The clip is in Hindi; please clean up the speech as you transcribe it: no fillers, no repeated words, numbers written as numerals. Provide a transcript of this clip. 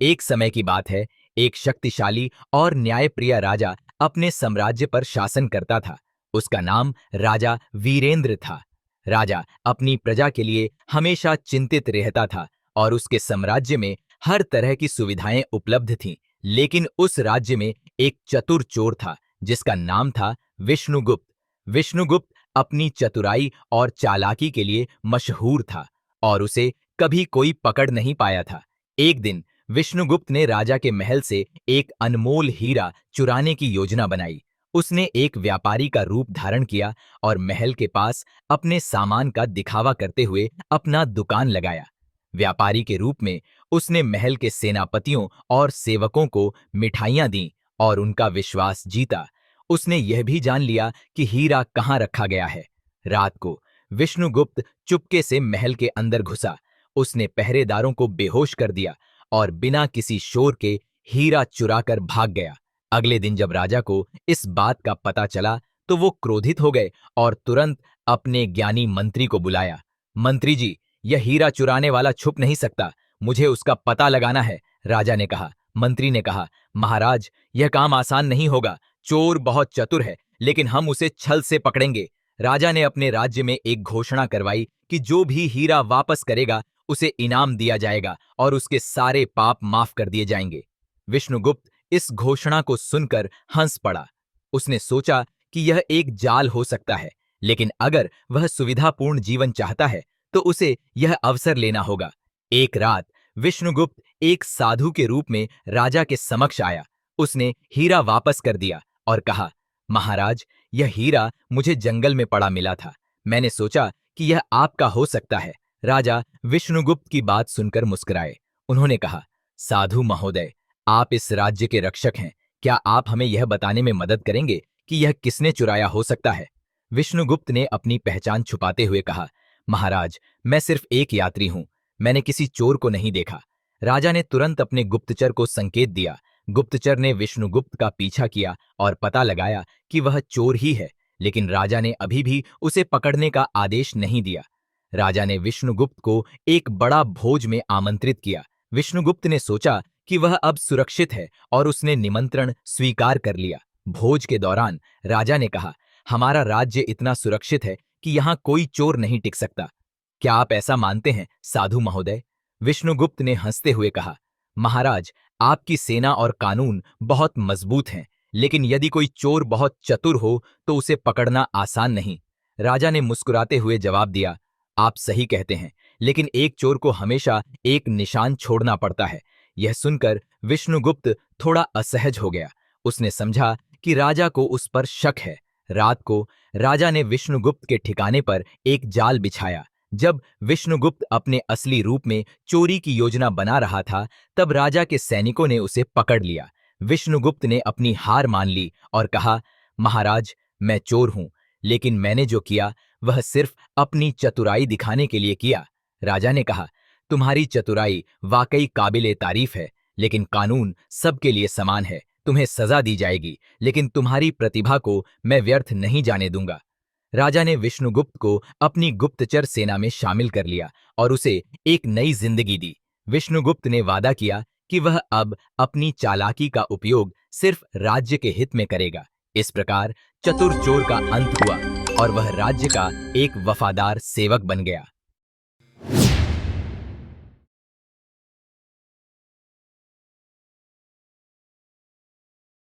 एक समय की बात है, एक शक्तिशाली और न्यायप्रिय राजा अपने साम्राज्य पर शासन करता था। उसका नाम राजा वीरेंद्र था। राजा अपनी प्रजा के लिए हमेशा चिंतित रहता था और उसके साम्राज्य में हर तरह की सुविधाएं उपलब्ध थीं। लेकिन उस राज्य में एक चतुर चोर था जिसका नाम था विष्णुगुप्त। विष्णुगुप्त अपनी चतुराई और चालाकी के लिए मशहूर था और उसे कभी कोई पकड़ नहीं पाया था। एक दिन विष्णुगुप्त ने राजा के महल से एक अनमोल हीरा चुराने की योजना बनाई। उसने एक व्यापारी का रूप धारण किया और महल के पास अपने सामान का दिखावा करते हुए अपना दुकान लगाया। व्यापारी के रूप में उसने महल के सेनापतियों और सेवकों को मिठाइयां दी और उनका विश्वास जीता। उसने यह भी जान लिया कि हीरा कहाँ रखा गया है। रात को विष्णुगुप्त चुपके से महल के अंदर घुसा। उसने पहरेदारों को बेहोश कर दिया और बिना किसी शोर के हीरा चुराकर भाग गया। अगले दिन जब राजा को इस बात का पता चला तो वो क्रोधित हो गए और तुरंत अपने ज्ञानी मंत्री को बुलाया। मंत्री जी, यह हीरा चुराने वाला छुप नहीं सकता, मुझे उसका पता लगाना है, राजा ने कहा। मंत्री ने कहा, महाराज, यह काम आसान नहीं होगा। चोर बहुत चतुर है, लेकिन हम उसे छल से पकड़ेंगे। राजा ने अपने राज्य में एक घोषणा करवाई कि जो भी हीरा वापस करेगा उसे इनाम दिया जाएगा और उसके सारे पाप माफ कर दिए जाएंगे। विष्णुगुप्त इस घोषणा को सुनकर हंस पड़ा। उसने सोचा कि यह एक जाल हो सकता है, लेकिन अगर वह सुविधापूर्ण जीवन चाहता है तो उसे यह अवसर लेना होगा। एक रात विष्णुगुप्त एक साधु के रूप में राजा के समक्ष आया। उसने हीरा वापस कर दिया और कहा, महाराज, यह हीरा मुझे जंगल में पड़ा मिला था। मैंने सोचा कि यह आपका हो सकता है। राजा विष्णुगुप्त की बात सुनकर मुस्कुराए। उन्होंने कहा, साधु महोदय, आप इस राज्य के रक्षक हैं। क्या आप हमें यह बताने में मदद करेंगे कि यह किसने चुराया हो सकता है? विष्णुगुप्त ने अपनी पहचान छुपाते हुए कहा, महाराज, मैं सिर्फ एक यात्री हूं। मैंने किसी चोर को नहीं देखा। राजा ने तुरंत अपने गुप्तचर को संकेत दिया। गुप्तचर ने विष्णुगुप्त का पीछा किया और पता लगाया कि वह चोर ही है, लेकिन राजा ने अभी भी उसे पकड़ने का आदेश नहीं दिया। राजा ने विष्णुगुप्त को एक बड़ा भोज में आमंत्रित किया। विष्णुगुप्त ने सोचा कि वह अब सुरक्षित है और उसने निमंत्रण स्वीकार कर लिया। भोज के दौरान राजा ने कहा, हमारा राज्य इतना सुरक्षित है कि यहाँ कोई चोर नहीं टिक सकता। क्या आप ऐसा मानते हैं, साधु महोदय? विष्णुगुप्त ने हंसते हुए कहा, महाराज, आपकी सेना और कानून बहुत मजबूत हैं, लेकिन यदि कोई चोर बहुत चतुर हो तो उसे पकड़ना आसान नहीं। राजा ने मुस्कुराते हुए जवाब दिया, आप सही कहते हैं, लेकिन एक चोर को हमेशा एक निशान छोड़ना पड़ता है। यह सुनकर विष्णुगुप्त थोड़ा असहज हो गया। उसने समझा कि राजा को उस पर शक है। रात को राजा ने विष्णुगुप्त के ठिकाने पर एक जाल बिछाया। जब विष्णुगुप्त अपने असली रूप में चोरी की योजना बना रहा था, तब राजा के सैनिकों ने उसे पकड़ लिया। विष्णुगुप्त ने अपनी हार मान ली और कहा, महाराज, मैं चोर हूं, लेकिन मैंने जो किया वह सिर्फ अपनी चतुराई दिखाने के लिए किया। राजा ने कहा, तुम्हारी चतुराई वाकई काबिले तारीफ है, लेकिन कानून सबके लिए समान है। तुम्हें सजा दी जाएगी, लेकिन तुम्हारी प्रतिभा को मैं व्यर्थ नहीं जाने दूंगा। राजा ने विष्णुगुप्त को अपनी गुप्तचर सेना में शामिल कर लिया और उसे एक नई जिंदगी दी। विष्णुगुप्त ने वादा किया कि वह अब अपनी चालाकी का उपयोग सिर्फ राज्य के हित में करेगा। इस प्रकार चतुर चोर का अंत हुआ और वह राज्य का एक वफादार सेवक बन गया।